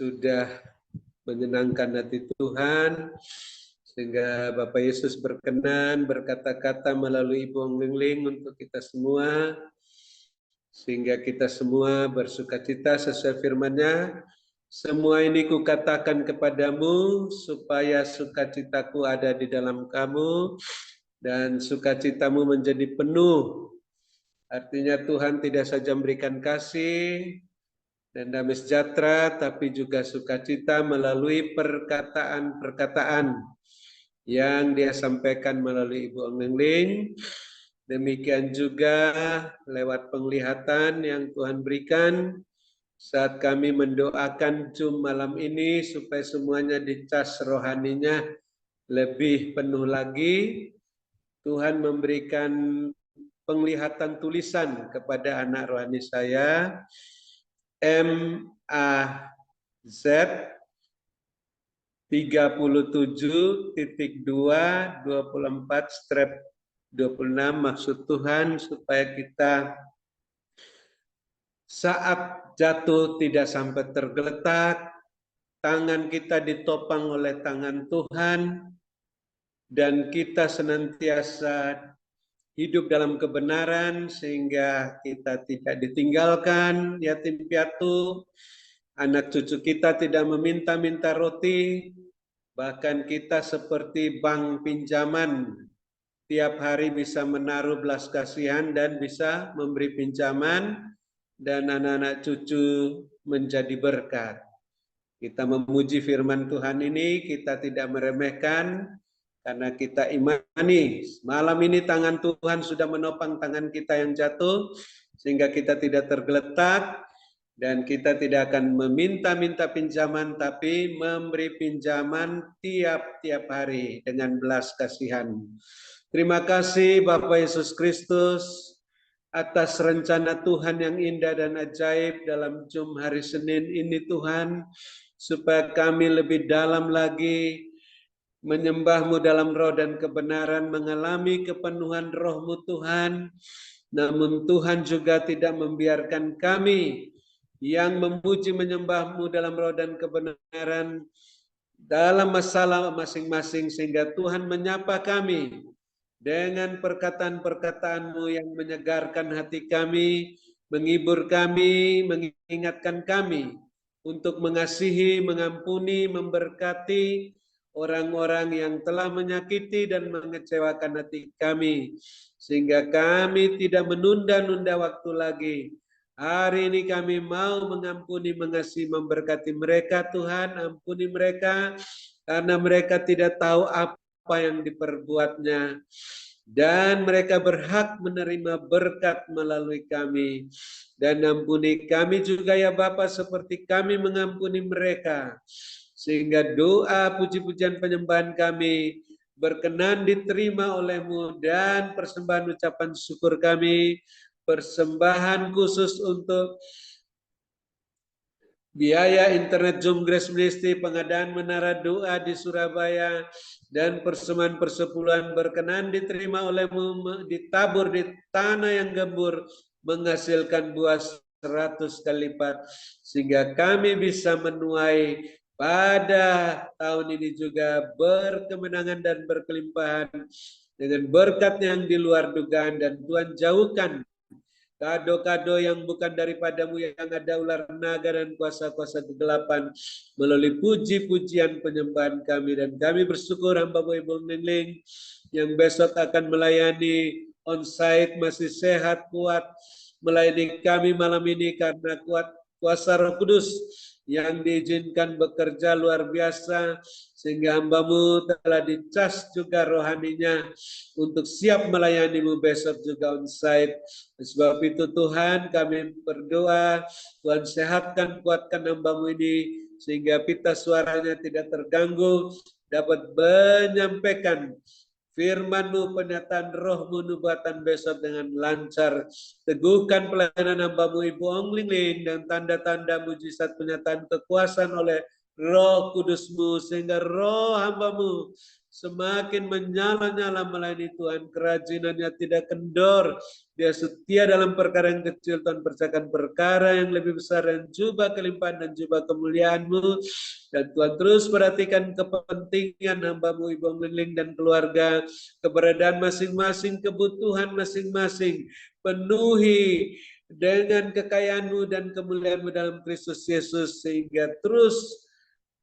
sudah menyenangkan hati Tuhan, sehingga Bapak Yesus berkenan berkata-kata melalui Ibu Ong Lingling untuk kita semua, sehingga kita semua bersukacita sesuai firman-Nya. Semua ini kukatakan kepadamu, supaya sukacitaku ada di dalam kamu, dan sukacitamu menjadi penuh. Artinya Tuhan tidak saja memberikan kasih dan damai sejahtera, tapi juga sukacita melalui perkataan-perkataan yang Dia sampaikan melalui Ibu Ong Lingling. Demikian juga lewat penglihatan yang Tuhan berikan saat kami mendoakan Zoom malam ini, supaya semuanya dicas rohaninya lebih penuh lagi. Tuhan memberikan penglihatan tulisan kepada anak rohani saya, MAZ 37.2/24, maksud Tuhan supaya kita saat jatuh tidak sampai tergeletak, tangan kita ditopang oleh tangan Tuhan, dan kita senantiasa hidup dalam kebenaran sehingga kita tidak ditinggalkan yatim piatu, anak cucu kita tidak meminta-minta roti, bahkan kita seperti bank pinjaman, tiap hari bisa menaruh belas kasihan dan bisa memberi pinjaman, dan anak-anak cucu menjadi berkat. Kita memuji firman Tuhan ini, kita tidak meremehkan, karena kita imani malam ini tangan Tuhan sudah menopang tangan kita yang jatuh, sehingga kita tidak tergeletak, dan kita tidak akan meminta-minta pinjaman, tapi memberi pinjaman tiap-tiap hari dengan belas kasihan. Terima kasih Bapak Yesus Kristus atas rencana Tuhan yang indah dan ajaib dalam Zoom hari Senin ini Tuhan, supaya kami lebih dalam lagi menyembah-Mu dalam roh dan kebenaran, mengalami kepenuhan Roh-Mu Tuhan. Namun Tuhan juga tidak membiarkan kami yang memuji menyembah-Mu dalam roh dan kebenaran dalam masalah masing-masing, sehingga Tuhan menyapa kami dengan perkataan-perkataan-Mu yang menyegarkan hati kami, menghibur kami, mengingatkan kami untuk mengasihi, mengampuni, memberkati orang-orang yang telah menyakiti dan mengecewakan hati kami, sehingga kami tidak menunda-nunda waktu lagi. Hari ini kami mau mengampuni, mengasihi, memberkati mereka. Tuhan, ampuni mereka, karena mereka tidak tahu apa yang diperbuatnya, dan mereka berhak menerima berkat melalui kami. Dan ampuni kami juga ya Bapa, seperti kami mengampuni mereka, sehingga doa, puji-pujian, penyembahan kami berkenan diterima oleh-Mu, dan persembahan ucapan syukur kami, persembahan khusus untuk biaya internet Zoom Grace Ministry, pengadaan menara doa di Surabaya, dan persembahan persepuluhan berkenan diterima oleh-Mu, ditabur di tanah yang gembur, menghasilkan buah 100 kali lipat, sehingga kami bisa menuai pada tahun ini juga berkemenangan dan berkelimpahan dengan berkat yang di luar dugaan. Dan Tuhan jauhkan kado-kado yang bukan daripadamu, yang ada ular naga dan kuasa-kuasa kegelapan, melalui puji-pujian penyembahan kami. Dan kami bersyukur hamba-Mu Ibu Lingling yang besok akan melayani onsite masih sehat, kuat, melayani kami malam ini karena kuat kuasa Roh Kudus yang diizinkan bekerja luar biasa, sehingga hamba-Mu telah dicas juga rohaninya untuk siap melayani-Mu besok juga onsite. Sebab itu Tuhan, kami berdoa, Tuhan sehatkan, kuatkan hamba-Mu ini, sehingga pita suaranya tidak terganggu, dapat menyampaikan firman-Mu, pernyataan Roh-Mu, nubuatan besok dengan lancar. Teguhkan pelayanan hamba-Mu Ibu Ong Lingling dan tanda-tanda mujizat penyataan kekuasaan oleh Roh Kudus-Mu, sehingga roh hamba-Mu semakin menyala-nyala melayani Tuhan. Kerajinannya tidak kendor. Dia setia dalam perkara yang kecil, Tuhan percayakan perkara yang lebih besar dan jubah kelimpahan dan jubah kemuliaan-Mu. Dan Tuhan terus perhatikan kepentingan hamba-Mu Ibu Ong Ling dan keluarga, keberadaan masing-masing, kebutuhan masing-masing. Penuhi dengan kekayaan-Mu dan kemuliaan-Mu dalam Kristus Yesus, sehingga terus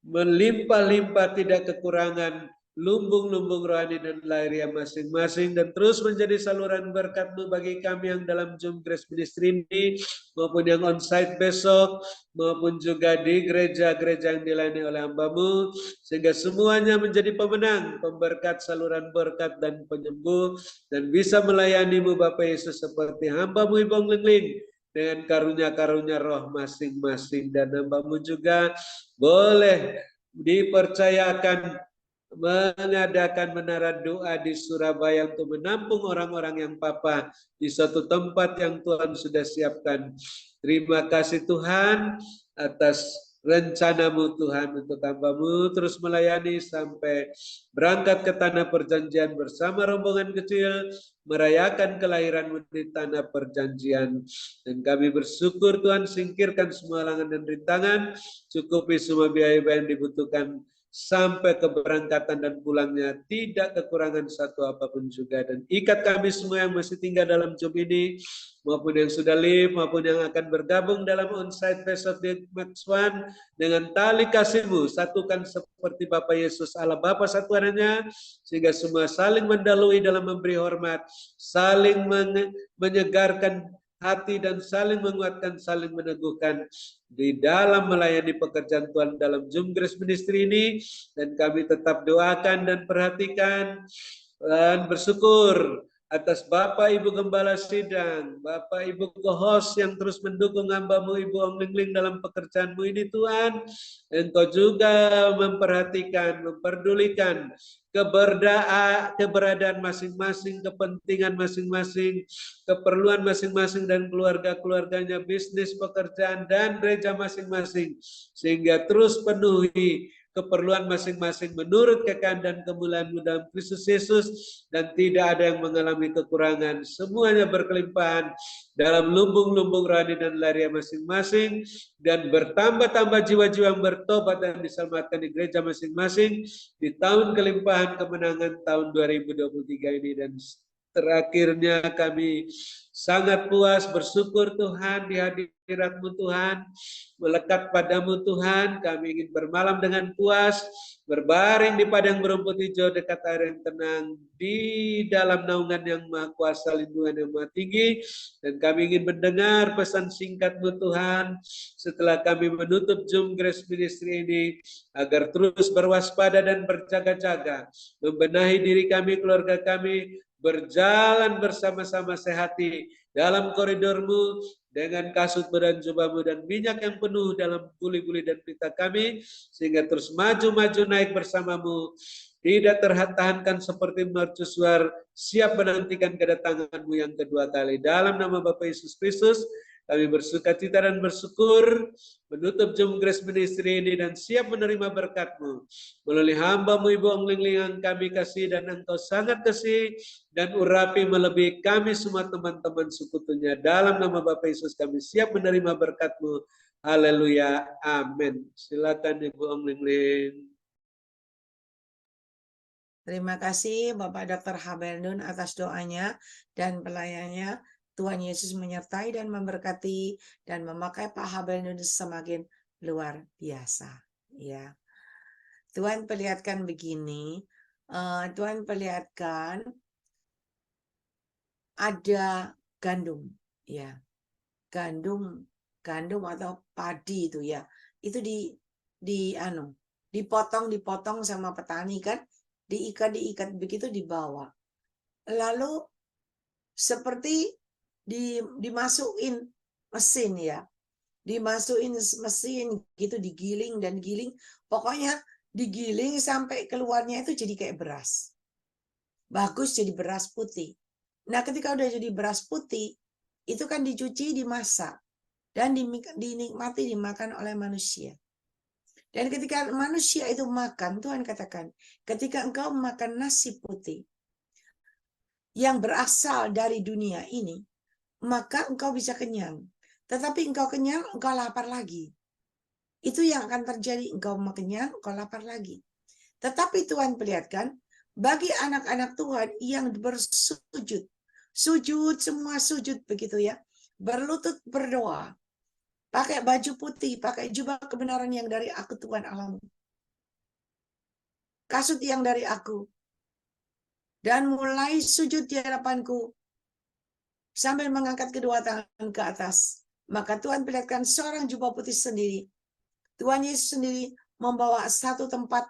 melimpah-limpah tidak kekurangan lumbung-lumbung rohani dan lahiriah masing-masing, dan terus menjadi saluran berkat-Mu bagi kami yang dalam Zoom Grace Ministry ini, maupun yang onsite besok, maupun juga di gereja-gereja yang dilayani oleh hamba-Mu, sehingga semuanya menjadi pemenang, pemberkat, saluran berkat, dan penyembuh, dan bisa melayani-Mu Bapak Yesus seperti hamba-Mu Ibu Ong Ling dengan karunia-karunia roh masing-masing. Dan hamba-Mu juga boleh dipercayakan mengadakan menara doa di Surabaya untuk menampung orang-orang yang papa di suatu tempat yang Tuhan sudah siapkan. Terima kasih Tuhan atas rencana-Mu Tuhan untuk hamba-Mu terus melayani sampai berangkat ke tanah perjanjian bersama rombongan kecil, merayakan kelahiran-Mu di tanah perjanjian. Dan kami bersyukur Tuhan, singkirkan semua halangan dan rintangan, cukupi semua biaya-biaya yang dibutuhkan sampai keberangkatan dan pulangnya, tidak kekurangan satu apapun juga. Dan ikat kami semua yang masih tinggal dalam job ini, maupun yang sudah live, maupun yang akan bergabung dalam onsite besok di Max One, dengan tali kasih-Mu, satukan seperti Bapa Yesus Allah Bapa satu adanya, sehingga semua saling mendahului dalam memberi hormat, saling menyegarkan hati, dan saling menguatkan, saling meneguhkan di dalam melayani pekerjaan Tuhan dalam Zoom Grace Ministry ini. Dan kami tetap doakan dan perhatikan dan bersyukur atas Bapak Ibu Gembala Sidang, Bapak Ibu Co-host yang terus mendukung hamba-Mu Ibu Ong Ling dalam pekerjaan-Mu ini Tuhan. Engkau juga memperhatikan, memperdulikan keberadaan masing-masing, kepentingan masing-masing, keperluan masing-masing dan keluarga-keluarganya, bisnis, pekerjaan, dan gereja masing-masing, sehingga terus penuhi keperluan masing-masing menurut kekayaan dan kemuliaan-Mu dalam Kristus Yesus, dan tidak ada yang mengalami kekurangan, semuanya berkelimpahan dalam lumbung-lumbung rohani dan lahiriah masing-masing, dan bertambah-tambah jiwa-jiwa yang bertobat dan diselamatkan di gereja masing-masing di tahun kelimpahan kemenangan tahun 2023 ini. Dan terakhirnya kami sangat puas bersyukur Tuhan di hadirat-Mu Tuhan, melekat padamu Tuhan. Kami ingin bermalam dengan puas, berbaring di padang berumput hijau dekat air yang tenang, di dalam naungan yang maha kuasa, lindungan yang maha tinggi. Dan kami ingin mendengar pesan singkat-Mu Tuhan setelah kami menutup Zoom Grace Ministry ini, agar terus berwaspada dan berjaga-jaga, membenahi diri kami, keluarga kami, berjalan bersama-sama sehati dalam koridor-Mu, dengan kasut dan jubah-Mu dan minyak yang penuh dalam guli-guli dan pita kami, sehingga terus maju-maju naik bersama-Mu, tidak tertahankan seperti mercusuar, siap menantikan kedatangan-Mu yang kedua kali. Dalam nama Bapa Yesus Kristus, kami bersukacita dan bersyukur menutup Zoom Grace Ministry ini, dan siap menerima berkat-Mu melalui hamba-Mu Ibu Ong Ling yang kami kasih dan Engkau sangat kasih dan urapi melebihi kami semua teman-teman sekutunya. Dalam nama Bapa Yesus kami siap menerima berkat-Mu. Haleluya. Amin. Silakan Ibu Ong Ling. Terima kasih Bapak Dr. Habernun atas doanya dan pelayannya. Tuhan Yesus menyertai dan memberkati dan memakai Pak Habernun semakin luar biasa. Ya, Tuhan perlihatkan begini. Tuhan perlihatkan ada gandum, ya, gandum atau padi itu ya. Itu dipotong sama petani kan, diikat begitu dibawa. Lalu seperti dimasukin mesin ya, dimasukin mesin gitu, digiling dan giling, pokoknya digiling sampai keluarnya itu jadi kayak beras. Bagus, jadi beras putih. Nah, ketika udah jadi beras putih, itu kan dicuci, dimasak dan dinikmati dimakan oleh manusia. Dan ketika manusia itu makan, Tuhan katakan, ketika engkau makan nasi putih yang berasal dari dunia ini, maka engkau bisa kenyang. Tetapi engkau kenyang, engkau lapar lagi. Itu yang akan terjadi, engkau kenyang, engkau lapar lagi. Tetapi Tuhan perlihatkan, bagi anak-anak Tuhan yang bersujud, semua sujud begitu ya, berlutut berdoa, pakai baju putih, pakai jubah kebenaran yang dari aku Tuhan Allahmu, kasut yang dari aku, dan mulai sujud di hadapanku sambil mengangkat kedua tangan ke atas. Maka Tuhan perlihatkan seorang jubah putih sendiri. Tuhan Yesus sendiri membawa satu tempat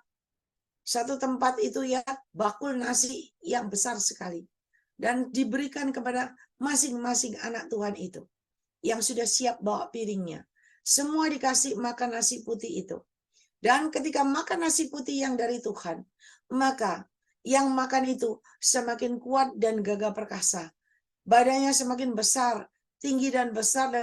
itu ya, bakul nasi yang besar sekali. Dan diberikan kepada masing-masing anak Tuhan itu, yang sudah siap bawa piringnya. Semua dikasih makan nasi putih itu. Dan ketika makan nasi putih yang dari Tuhan, maka yang makan itu semakin kuat dan gagah perkasa. Badannya semakin besar, tinggi dan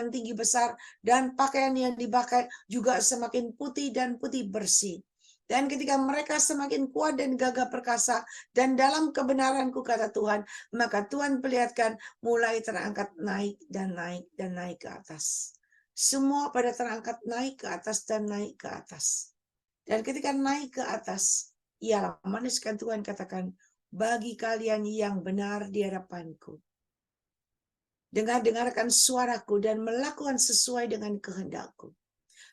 tinggi besar, dan pakaian yang dipakai juga semakin putih dan putih bersih. Dan ketika mereka semakin kuat dan gagah perkasa, dan dalam kebenaranku kata Tuhan, maka Tuhan perlihatkan mulai terangkat naik dan naik dan naik ke atas. Semua pada terangkat naik ke atas dan naik ke atas. Dan ketika naik ke atas, ialah maniskan Tuhan katakan, bagi kalian yang benar di hadapanku, dengarkan suaraku dan melakukan sesuai dengan kehendakku.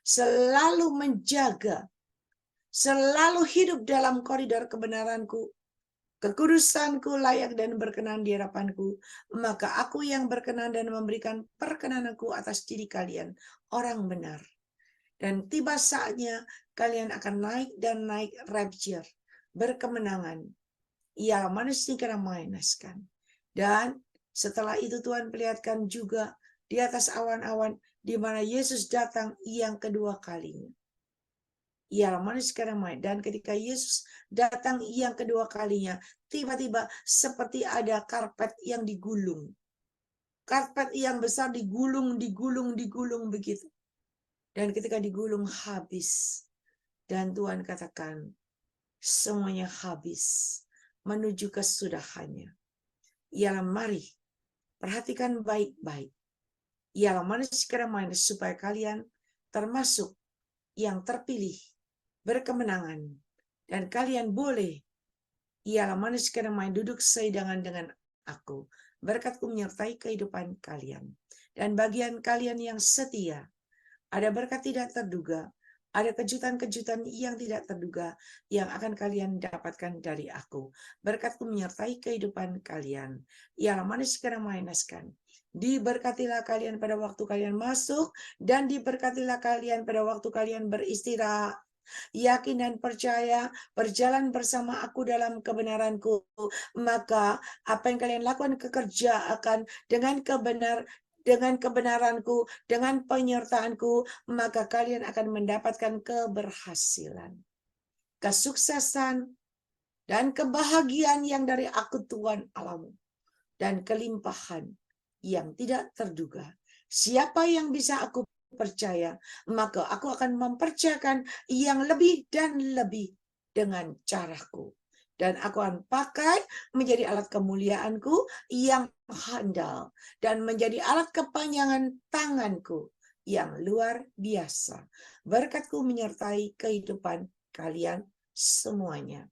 Selalu menjaga, selalu hidup dalam koridor kebenaranku, kekudusanku layak dan berkenan di hadapanku, maka aku yang berkenan dan memberikan perkenananku atas diri kalian, orang benar. Dan tiba saatnya kalian akan naik dan naik rapture, berkemenangan. Ia manusia karena mainaskan. Dan setelah itu Tuhan perlihatkan juga di atas awan-awan di mana Yesus datang yang kedua kalinya. Ialah manusia karena main. Dan ketika Yesus datang yang kedua kalinya, tiba-tiba seperti ada karpet yang digulung. Karpet yang besar digulung begitu. Dan ketika digulung habis. Dan Tuhan katakan, semuanya habis. Menuju kesudahannya. Ialah mari, perhatikan baik-baik. Ialah manusia keramaian supaya kalian termasuk yang terpilih, berkemenangan. Dan kalian boleh, ialah manusia keramaian duduk seidangan dengan aku. Berkatku menyertai kehidupan kalian. Dan bagian kalian yang setia, ada berkat tidak terduga, ada kejutan-kejutan yang tidak terduga yang akan kalian dapatkan dari aku. Berkatku menyertai kehidupan kalian. Ialah manusia keramaian. Diberkatilah kalian pada waktu kalian masuk, dan diberkatilah kalian pada waktu kalian beristirahat. Yakin dan percaya, berjalan bersama aku dalam kebenaranku, maka apa yang kalian lakukan kekerjaan dengan kebenaranku, dengan penyertaanku, maka kalian akan mendapatkan keberhasilan, kesuksesan, dan kebahagiaan yang dari aku Tuhan Allahmu, dan kelimpahan yang tidak terduga. Siapa yang bisa aku percaya, maka aku akan mempercayakan yang lebih dan lebih dengan caraku. Dan aku akan pakai menjadi alat kemuliaanku yang handal, dan menjadi alat kepanjangan tanganku yang luar biasa. Berkatku menyertai kehidupan kalian semuanya.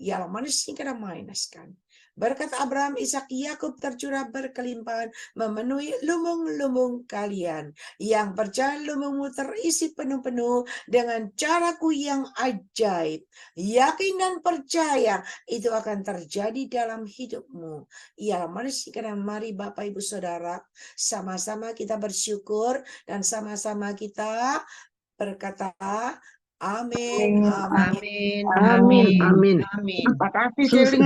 Ialah manusia kena mainaskan. Berkat Abraham, Ishak, Yakub tercurah berkelimpahan, memenuhi lumbung-lumbung kalian. Yang percaya lumbungmu terisi penuh-penuh dengan caraku yang ajaib. Yakin dan percaya itu akan terjadi dalam hidupmu. Ialah manusia karena mari Bapak Ibu Saudara, sama-sama kita bersyukur dan sama-sama kita berkata amin, amin. Amin. Amin. Amin. Amin. Terima kasih, Celing.